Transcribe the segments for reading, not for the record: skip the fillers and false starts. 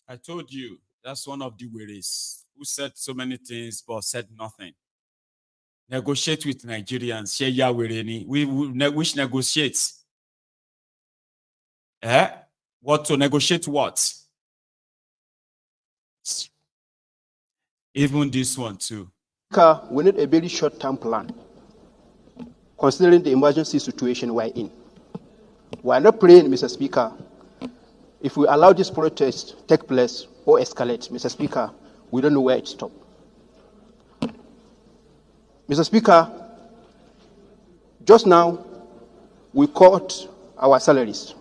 I told you, that's one of the worries who said so many things but said nothing. Negotiate with Nigerians. Share ya wereni. Which negotiates? What to negotiate what? Even this one too. We need a very short-term plan, considering the emergency situation we're in. We are not praying, Mr. Speaker, if we allow this protest to take place or escalate, Mr. Speaker, we don't know where it stops. Mr. Speaker, just now, we cut our salaries.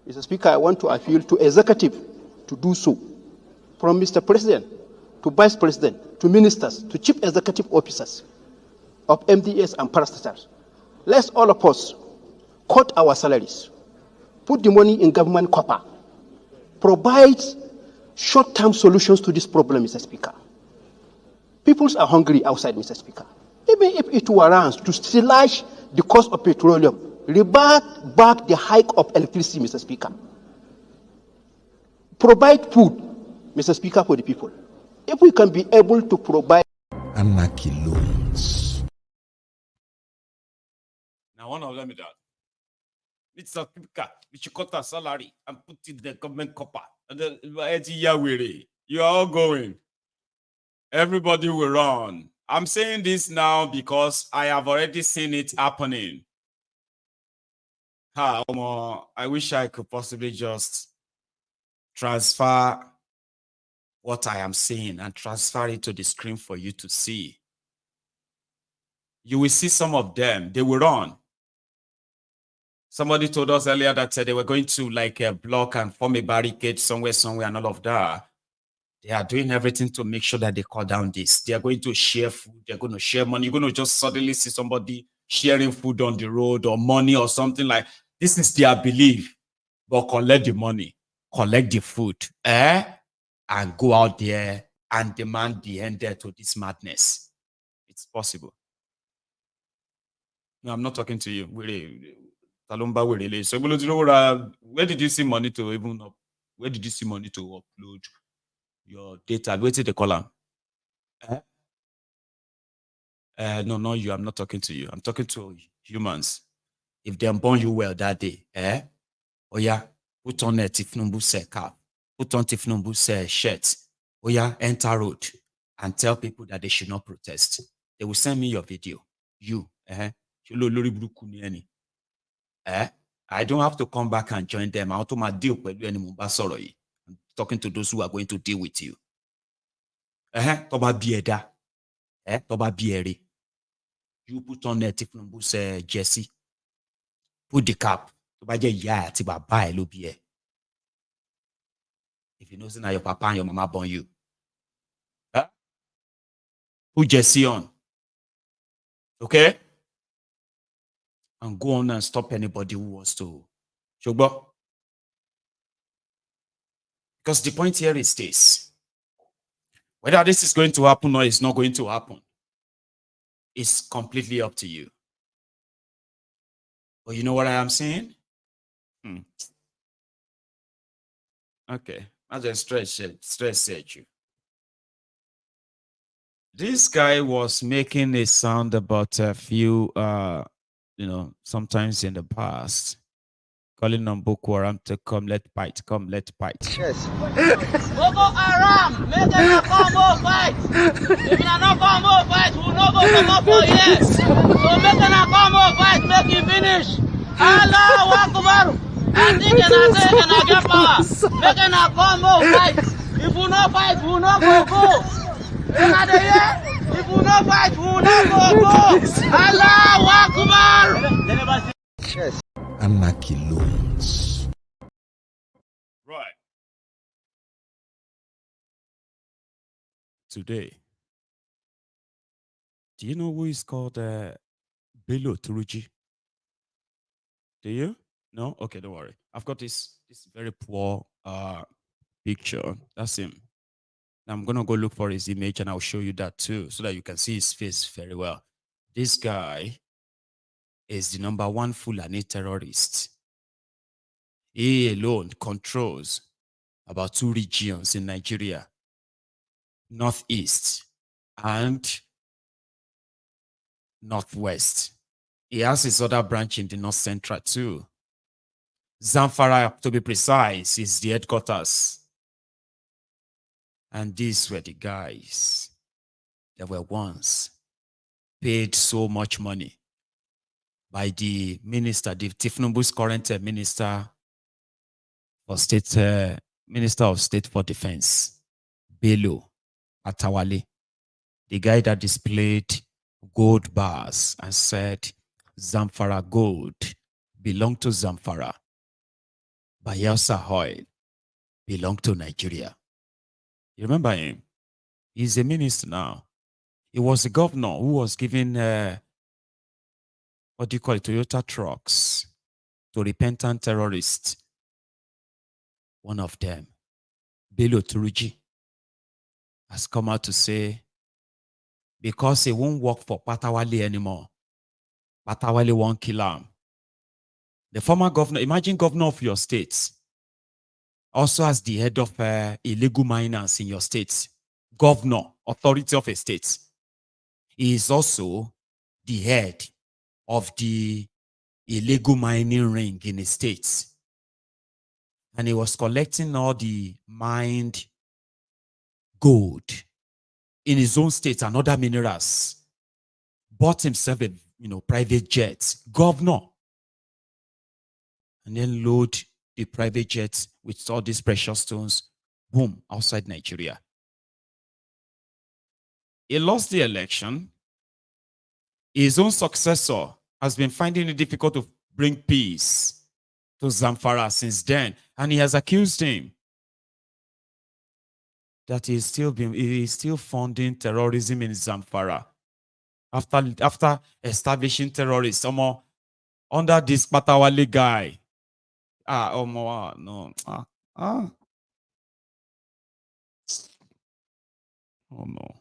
Mr. Speaker, I want to appeal to executive to do so, from Mr. President to Vice President to ministers to chief executive officers of MDS and parastatals. Let's all of us cut our salaries, put the money in government copper, provide short-term solutions to this problem, Mr. Speaker. People are hungry outside, Mr. Speaker. Even if it warrants to slash the cost of petroleum, revert back the hike of electricity, Mr. Speaker. Provide food, Mr. Speaker, for the people. If we can be able to provide anarchy loans. Now, one of them is that. Mr. Speaker, we should cut our salary and put it in the government copper. And then, you are all going. Everybody will run. I'm saying this now because I have already seen it happening. I wish I could possibly just transfer what I am saying and transfer it to the screen for you to see. You will see some of them. They will run. Somebody told us earlier that they were going to like block and form a barricade somewhere, and all of that. They are doing everything to make sure that they cut down this. They are going to share food. They're going to share money. You're going to just suddenly see somebody sharing food on the road or money or something like this is their belief. But collect the money, collect the food, and go out there and demand the end there to this madness. It's possible. No, I'm not talking to you. So where did you see money to even up? Where did you see money to upload your data? Where did they call them? No, not you. I'm not talking to you. I'm talking to humans. If they born you well that day, oh yeah, put on a Tinubu cap, put on Tinubu shirt, oh yeah, enter road and tell people that they should not protest. They will send me your video. I don't have to come back and join them. I want deal with you. I'm talking to those who are going to deal with you. Toba bieda. Toba bieri. You put on a Tinubu jersey. Put the cap. Toba je ya tiba buy lo bie. If you know now your papa and your mama born you. Put jersey on. Okay? And go on and stop anybody who wants to. Shogbo. Because the point here is this. Whether this is going to happen or it's not going to happen, it's completely up to you. But you know what I am saying? Okay. I just stress you. This guy was making a sound about a few, sometimes in the past, calling on Boko Haram to come, let fight. Yes. Boko Haram, make them come more fight. If you not come more fight, we no go come up for here. So make them come more fight, make it finish. Allahu Akbar. I think I say I get power. Make them come more fight. If we no fight, we no go. If we no fight, we no go. Allahu Akbar. Yes. Anarchy loans. Right. Today, do you know who is called Turji? Do you? No? Okay, don't worry. I've got this very poor picture. That's him. Now I'm gonna go look for his image and I'll show you that too, so that you can see his face very well. This guy is the #1 Fulani terrorist. He alone controls about 2 regions in Nigeria, Northeast and Northwest. He has his other branch in the North Central too. Zamfara, to be precise, is the headquarters. And these were the guys that were once paid so much money by the minister, the Tinubu's current minister for state, Minister of State for Defense, Bello Atawale, the guy that displayed gold bars and said, Zamfara gold belonged to Zamfara, Bayelsa oil belonged to Nigeria. You remember him? He's a minister now. He was a governor who was giving, what do you call it, Toyota trucks to repentant terrorists. One of them, Turji, has come out to say, because he won't work for Patawale anymore, Patawale won't kill him. The former governor, imagine governor of your state, also as the head of illegal miners in your state, governor, authority of a state. He is also the head of the illegal mining ring in a state. And he was collecting all the mined gold in his own state and other minerals. Bought himself a private jet, governor. And then load the private jet with all these precious stones, boom, outside Nigeria. He lost the election. His own successor has been finding it difficult to bring peace to Zamfara since then. And he has accused him that he is still funding terrorism in Zamfara. After establishing terrorists, under this Patawale guy. No. Oh no.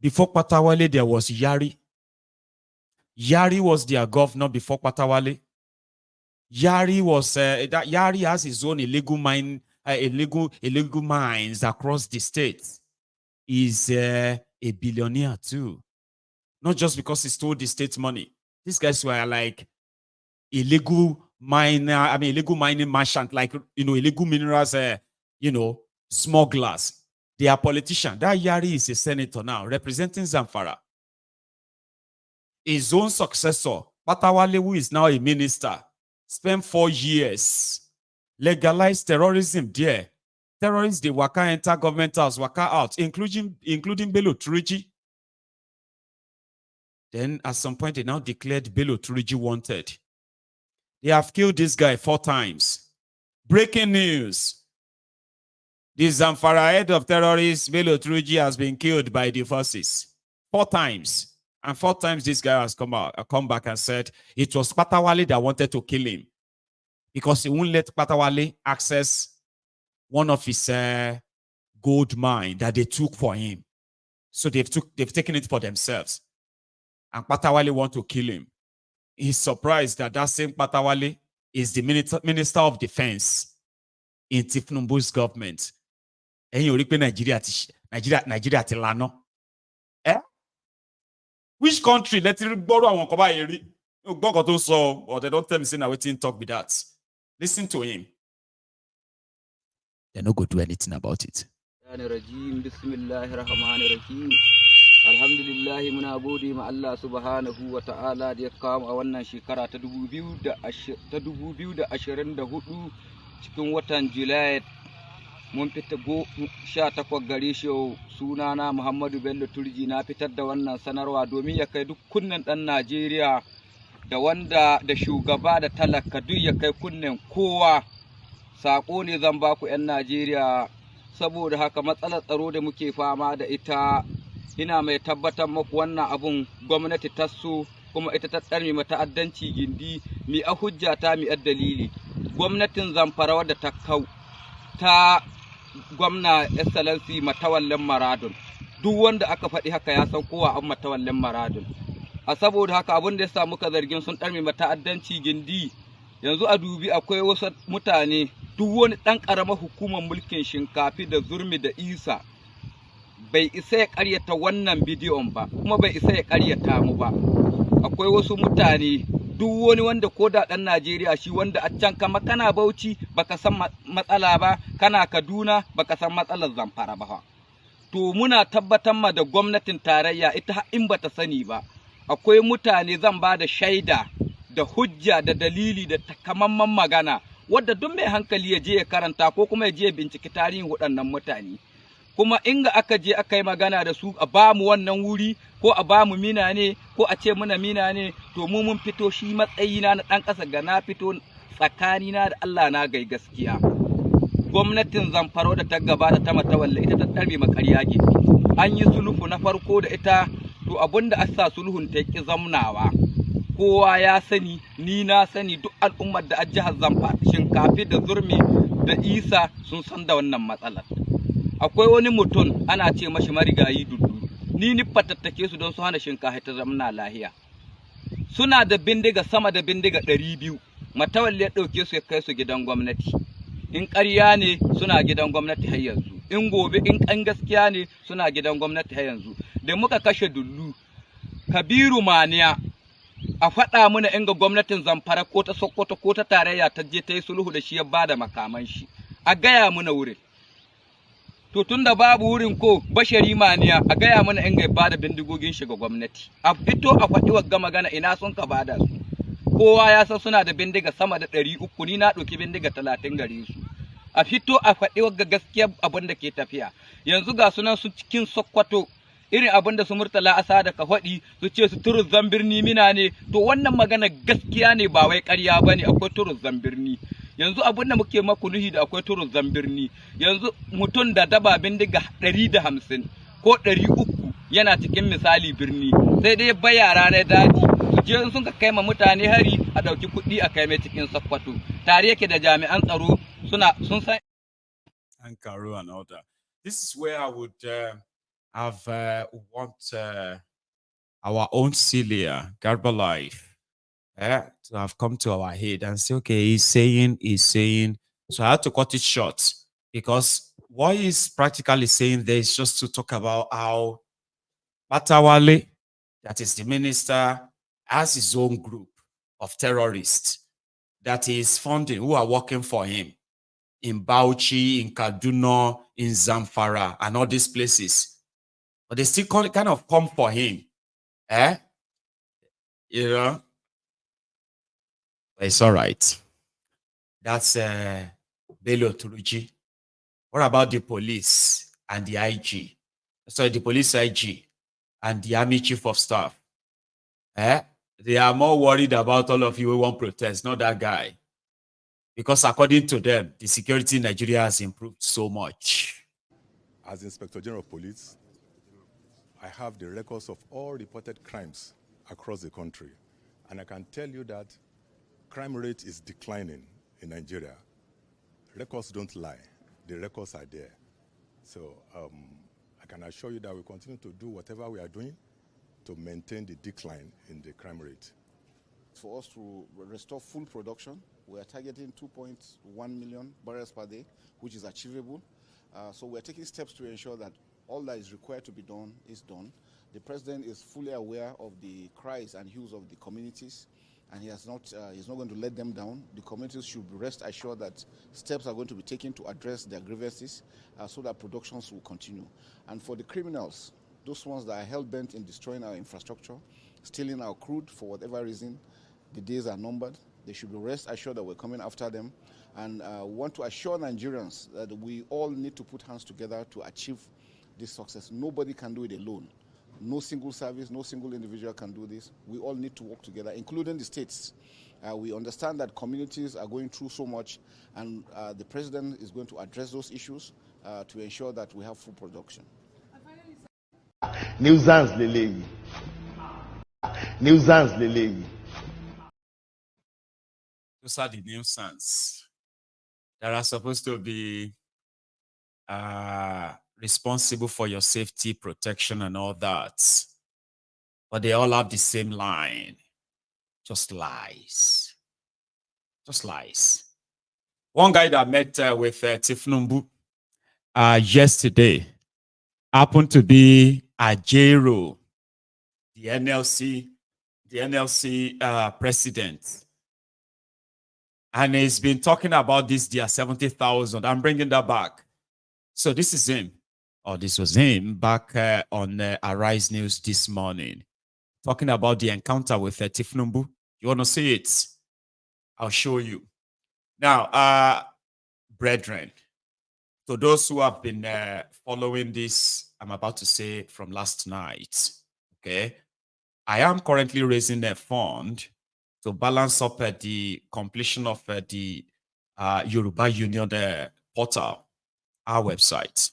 Before Patawale, there was Yari. Yari was their governor before Patawale. Yari was Yari has his own illegal mines across the state. He's a billionaire too. Not just because he stole the state money. These guys were like illegal mining merchant, like illegal minerals, smugglers. They are politicians. That Yari is a senator now, representing Zamfara. His own successor, Patawale, who is now a minister, spent 4 years, legalized terrorism there. Terrorists, they waka enter government house, waka out, including Bello Turji. Then at some point, they now declared Bello Turji wanted. They have killed this guy 4 times. Breaking news. The Zamfara head of terrorists, Bello Turji, has been killed by the forces 4 times. And 4 times this guy has come back and said it was Patawale that wanted to kill him because he won't let Patawale access one of his gold mine that they took for him. So they've taken it for themselves. And Patawale want to kill him. He's surprised that same Patawale is the Minister of Defense in Tinubu's government. And you repeat Nigeria tilano. Which country let it borrow one koba eri? Or they don't tell me saying I waiting talk with that. Listen to him. They're not going to do anything about it. Alhamdulillah muna gode ma Allah subhanahu wa ta'ala da ya kawo a wannan shekara ta 2024 cikin watan Julai mun fita 18 gare shi sunana Muhammadu Bello Turji na fitar da wannan sanarwa domin ya kai duk kunnen dan Najeriya da wanda da shugaba da talaka duk ya kai kunnen kowa. Sako ne zan ba ku 'yan Najeriya saboda haka matsalar tsaro da muke fama da ita ina mai tabbatar muku wannan abun gwamnati ta so kuma ita ta tsarmi mata ta'addanci gindi mi a hujja ta mi a dalili. Gwamnatin Zamfara wadda ta kau ta gwamna Excellency Matawallen Maradun, duk wanda aka faɗi haka ya san kowa an Matawallen Maradun. A saboda haka abin da ya sa muka zargin sun ɗarmi mata ta'addanci gindi yanzu a dubi akwai wasu mutane duk wani ɗan ƙaramar hukumar mulkin shinkafi da zurmi da isa bai isa ya ƙaryata wannan bidiyon ba kuma bai isa ya ƙaryata mu ba. Akwai wasu mutane duk wani wanda ko da ɗan Najeriya shi wanda a can kama kana Bauchi baka san matsala ba, kana Kaduna baka san matsalar Zamfara ba. To muna tabbatar ma da gwamnatin tarayya ita in bata sani ba, akwai mutane zan ba da shaida da hujja da dalili da takamaiman magana wadda duk mai hankali ya je ya karanta ko kuma ya je ya binciki tarihin waɗannan mutane. Kuma inga aka je aka yi magana da su a ba mu wannan wuri ko a ba mu mina ne ko a ce muna mina ne, to mu mun fito shi matsayina na ɗan ƙasa ga na fito tsakanina da Allah na gai gaskiya. Gwamnatin Zamfara da ta gabata ta Matawalle ita ta ɗarme makarya gidi. An yi sulhu na farko da ita, to abinda aka sa sulhun ta ki zamnawa. Kowa ya sani, ni na sani, duk al'ummar da a jihar Zamfara shinkafi da zurmi da isa sun san da wannan matsalar. Akwai wani mutum ana ce mashi marigayi dudu, ni fatattake su don su hana shinkafa ta zamna lahiya. Suna da bindiga sama da bindiga 200, Matawalle ya ɗauke su ya kai su gidan gwamnati. In ƙarya ne suna gidan gwamnati har yanzu, in gobe in ƙan gaskiya ne suna gidan gwamnati har yanzu. Da muka kashe dullu, Kabiru Maniya, a faɗa mana inga gwamnatin Zamfara ko ta Sokoto ko ta tarayya ta je ta yi sulhu da shi ya bada makaman shi, a gaya mana wurin. To tunda babu wurin ko Bashari Maniya a gaya mana inga ya bada bindigogin shi ga gwamnati. A fito a faɗi wagga magana ina sun ka bada su. Kowa ya san suna da bindiga sama da 300, ni na ɗauki bindiga 30 gare su. A fito a faɗi wagga gaskiya abin da ke tafiya. Yanzu ga sunan su cikin Sokoto, irin abin da su Murtala Asada ka faɗi su ce su turu zambirni mina ne, to wannan magana gaskiya ne ba wai ƙarya ba ne, akwai turu zambirni. Yanzu abin da muke maku nuhi da akwai turu zambirni, yanzu mutum da daba bindiga 150 ko 300 yana cikin misali birni, sai dai bayara na daji su je sun ka kai ma mutane hari a ɗauki kuɗi a kai mai cikin Sokoto. Tare yake da jami'an tsaro sun san. And Karu and all that. This is where I would want our own Celia, Garba Life, to have come to our head and say, okay, he's saying. So I had to cut it short because what he's practically saying there is just to talk about how Matawale, that is the minister, has his own group of terrorists that he is funding who are working for him in Bauchi, in Kaduna, in Zamfara, and all these places. But they still kind of come for him. You know? But it's all right. That's Bello Turji. What about the police and the IG? Sorry, the police IG and the army chief of staff? They are more worried about all of you who want protest, not that guy. Because according to them, the security in Nigeria has improved so much. As Inspector General of Police, I have the records of all reported crimes across the country. And I can tell you that crime rate is declining in Nigeria. Records don't lie. The records are there. So I can assure you that we continue to do whatever we are doing to maintain the decline in the crime rate. For us to restore full production, we are targeting 2.1 million barrels per day, which is achievable. So we are taking steps to ensure that all that is required to be done is done. The president is fully aware of the cries and hues of the communities, and he's not going to let them down. The communities should rest assured that steps are going to be taken to address their grievances so that productions will continue. And for the criminals, those ones that are hell-bent in destroying our infrastructure, stealing our crude for whatever reason, the days are numbered. They should be rest assured that we're coming after them. And we want to assure Nigerians that we all need to put hands together to achieve this success. Nobody can do it alone. No single service, no single individual can do this. We all need to work together, including the states. We understand that communities are going through so much, and the president is going to address those issues to ensure that we have full production. Nuisance leleyi. Nuisance leleyi. Those are the nuisance that are supposed to be responsible for your safety, protection, and all that. But they all have the same line. Just lies. Just lies. One guy that met with Tinubu yesterday happened to be Ajaero, the NLC president. And he's been talking about this dear 70,000. I'm bringing that back. So this is him, or this was him back on Arise News this morning, talking about the encounter with Tinubu. You want to see it? I'll show you. Now, brethren, to those who have been following this, I'm about to say from last night, okay, I am currently raising a fund to balance up the completion of the Yoruba Union portal, our website.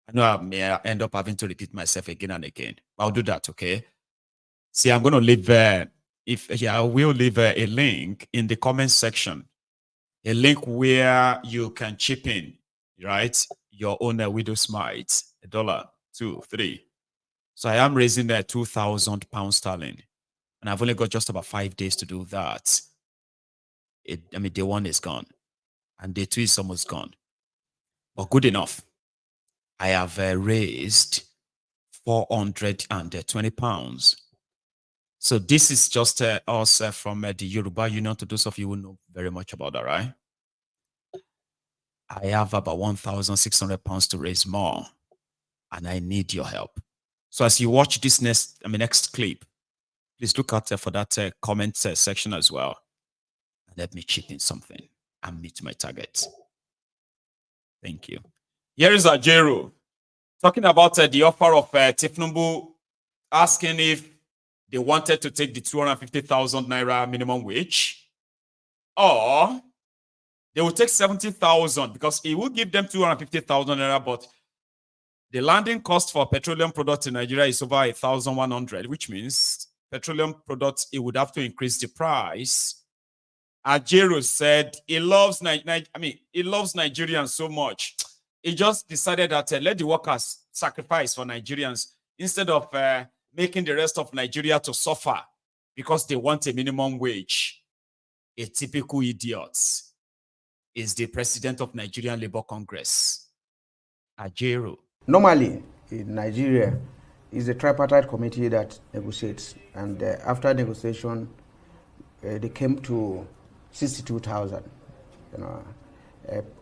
I know I may end up having to repeat myself again and again. I'll do that, okay? See, I'm going to leave, I will leave a link in the comment section, a link where you can chip in, right? Your own widow's mite, $1, $2, $3. So I am raising that £2,000 and I've only got just about 5 days to do that. Day one is gone, and day two is almost gone. But good enough. I have raised £420. So this is just us from the Yoruba Union. To those of you who know very much about that, right? I have about £1,600 to raise more, and I need your help. So as you watch this next clip, please look out for that comment section as well. And let me chip in something and meet my target. Thank you. Here is Ajaero talking about the offer of Tinubu, asking if they wanted to take the 250,000 naira minimum wage, or they will take 70,000 because it will give them 250,000 naira, but the landing cost for petroleum products in Nigeria is over 1,100, which means petroleum products, it would have to increase the price. Ajaero said he loves Nigerians so much. He just decided that let the workers sacrifice for Nigerians instead of making the rest of Nigeria to suffer because they want a minimum wage. A typical idiot is the president of Nigerian Labour Congress, Ajaero. Normally, in Nigeria, it's a tripartite committee that negotiates, and after negotiation, they came to 62,000.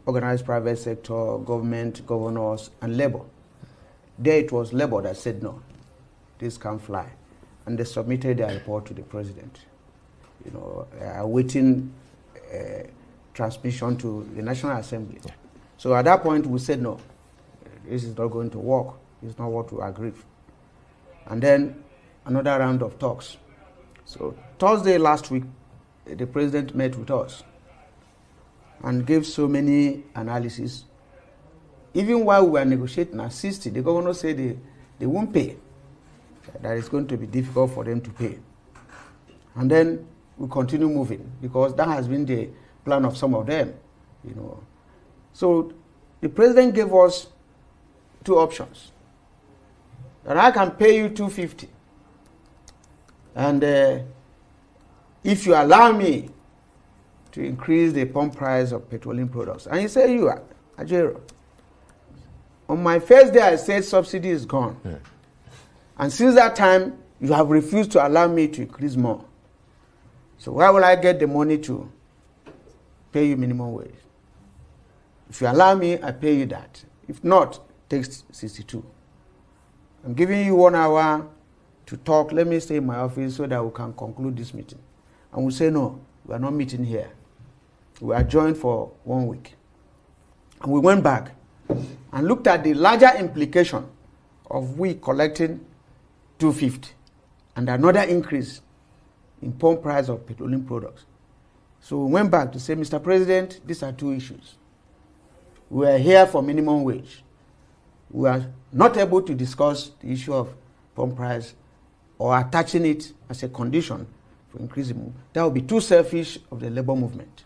Organized private sector, government, governors, and labor. There it was labor that said no, this can't fly, and they submitted their report to the president. Awaiting transmission to the National Assembly. Yeah. So at that point, we said no, this is not going to work. It's not what we agreed. And then another round of talks. So Thursday last week, the president met with us and gave so many analyses. Even while we were negotiating at 60, the governor said they won't pay. That it's going to be difficult for them to pay. And then we continue moving because that has been the plan of some of them. So the president gave us two options. That I can pay you 250. And if you allow me to increase the pump price of petroleum products. And he said, you are, Ajaero. On my first day, I said subsidy is gone. Yeah. And since that time, you have refused to allow me to increase more. So where will I get the money to pay you minimum wage? If you allow me, I pay you that. If not, take 62. I'm giving you 1 hour to talk. Let me stay in my office so that we can conclude this meeting. And we say, no, we are not meeting here. We are joined for 1 week. And we went back and looked at the larger implication of we collecting 250 and another increase in pump price of petroleum products. So we went back to say, Mr. President, these are two issues. We are here for minimum wage. We are not able to discuss the issue of pump price or attaching it as a condition for increasing. That would be too selfish of the labor movement.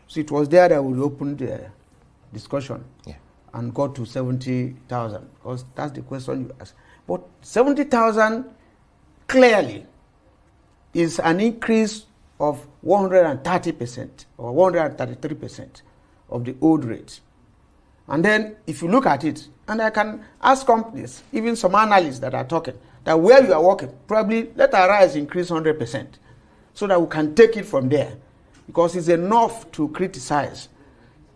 So it was there that we opened the discussion and got to 70,000, because that's the question you asked. But 70,000 clearly is an increase of 130% or 133% of the old rate. And then if you look at it, and I can ask companies, even some analysts that are talking, that where you are working, probably let our rise increase 100% so that we can take it from there. Because it's enough to criticize,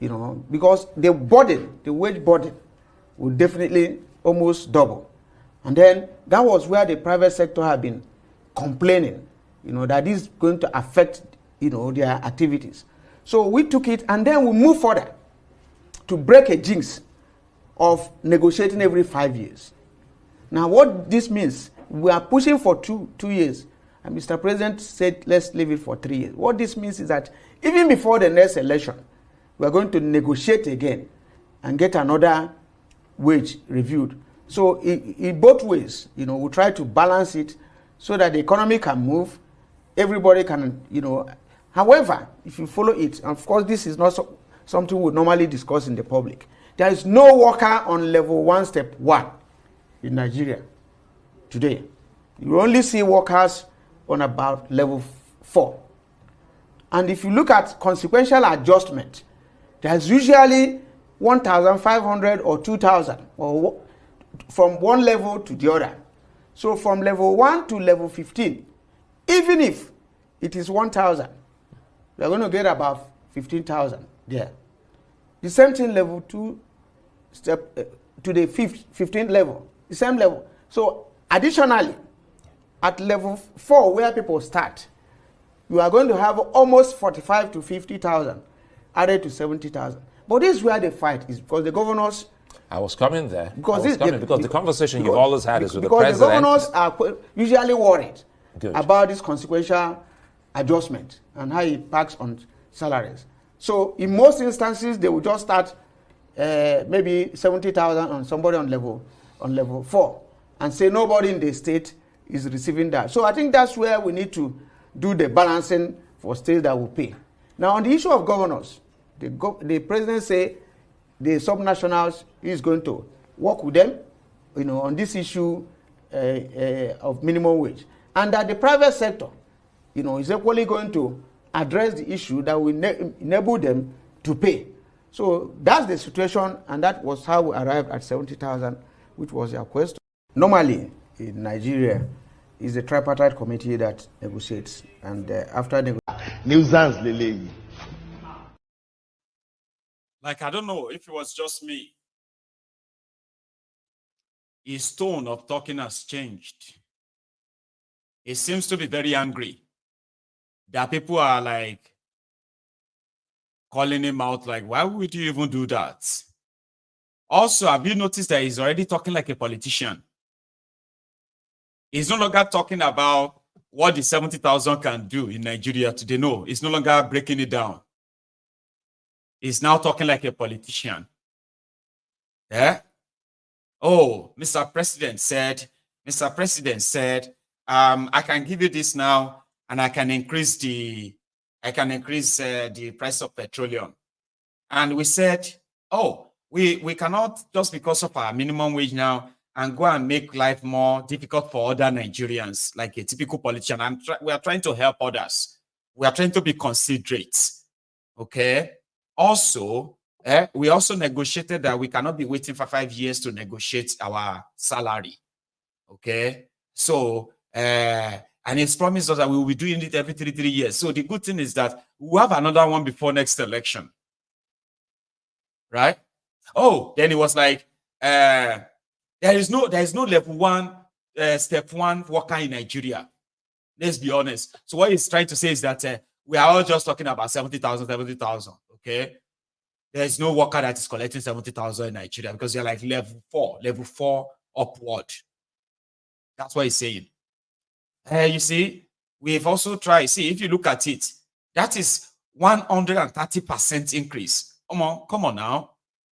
because the burden, the wage burden, will definitely almost double. And then that was where the private sector have been complaining, that this is going to affect, their activities. So we took it and then we moved further to break a jinx of negotiating every 5 years. Now what this means, we are pushing for two years, and Mr. President said let's leave it for 3 years. What this means is that even before the next election, we are going to negotiate again and get another wage reviewed. So in both ways, we try to balance it so that the economy can move, everybody can, However, if you follow it, and of course this is not something we normally discuss in the public, there is no worker on level 1, step 1 in Nigeria today. You only see workers on about level 4. And if you look at consequential adjustment, there's usually 1,500 or 2,000 or from one level to the other. So from level 1 to level 15, even if it is 1,000, we're going to get about 15,000 there. The same thing level 2 step to the 15th level, the same level. So additionally, at level 4 where people start, you are going to have almost 45 to 50,000 added to 70,000. But this is where the fight is, because the governors... I was coming there. Because the conversation you've always had is with the president. Because the governors are usually worried Good. about this consequential adjustment and how it impacts on salaries. So in most instances, they will just start maybe 70,000 on somebody on level 4 and say nobody in the state is receiving that. So I think that's where we need to do the balancing for states that will pay. Now on the issue of governors, the president say the subnationals is going to work with them, on this issue of minimum wage, and that the private sector, is equally going to address the issue that will enable them to pay. So that's the situation, and that was how we arrived at 70,000, which was your question. Normally in Nigeria, it's the tripartite committee that negotiates, and after negotiation. Like, I don't know if it was just me. His tone of talking has changed. He seems to be very angry that people are like calling him out, like, why would you even do that? Also, have you noticed that he's already talking like a politician? He's no longer talking about what the 70,000 can do in Nigeria today. No, he's no longer breaking it down. He's now talking like a politician. Yeah? Oh, Mr. President said, I can give you this now, and I can increase the price of petroleum. And we said, oh, we cannot, just because of our minimum wage now, and go and make life more difficult for other Nigerians, like a typical politician. We are trying to help others. We are trying to be considerate. Okay? Also, we also negotiated that we cannot be waiting for 5 years to negotiate our salary. Okay? So, and it's promised us that we will be doing it every 3 years. So the good thing is that we'll have another one before next election. Right? Oh, then it was like, there is no level 1, step 1 worker in Nigeria. Let's be honest. So what he's trying to say is that we are all just talking about 70,000. Okay, there is no worker that is collecting 70,000 in Nigeria because they're like level 4 upward. That's what he's saying. You see, we've also tried. See, if you look at it, that is 130% increase. Come on now.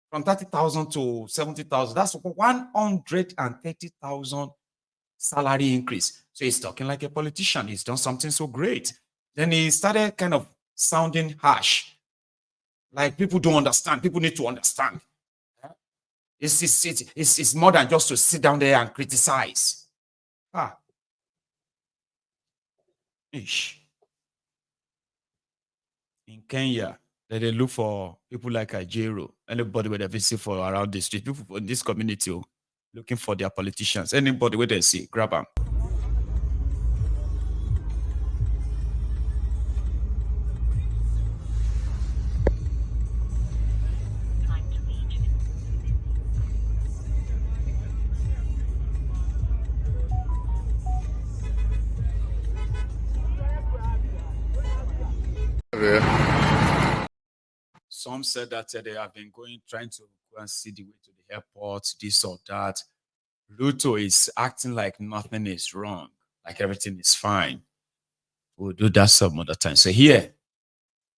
From 30,000 to 70,000, that's 130,000 salary increase. So he's talking like a politician. He's done something so great. Then he started kind of sounding harsh. Like people don't understand. People need to understand. It's more than just to sit down there and criticize. Ish. in Kenya that they look for people like Ajaero, anybody where they visit for around the street, people in this community looking for their politicians. Anybody where they see, grab them. Some said that they have been trying to go and see the way to the airport, this or that. Ruto is acting like nothing is wrong, like everything is fine. We'll do that some other time. So here,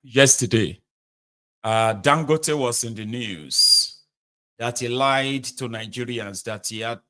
yesterday, Dangote was in the news that he lied to Nigerians that he had,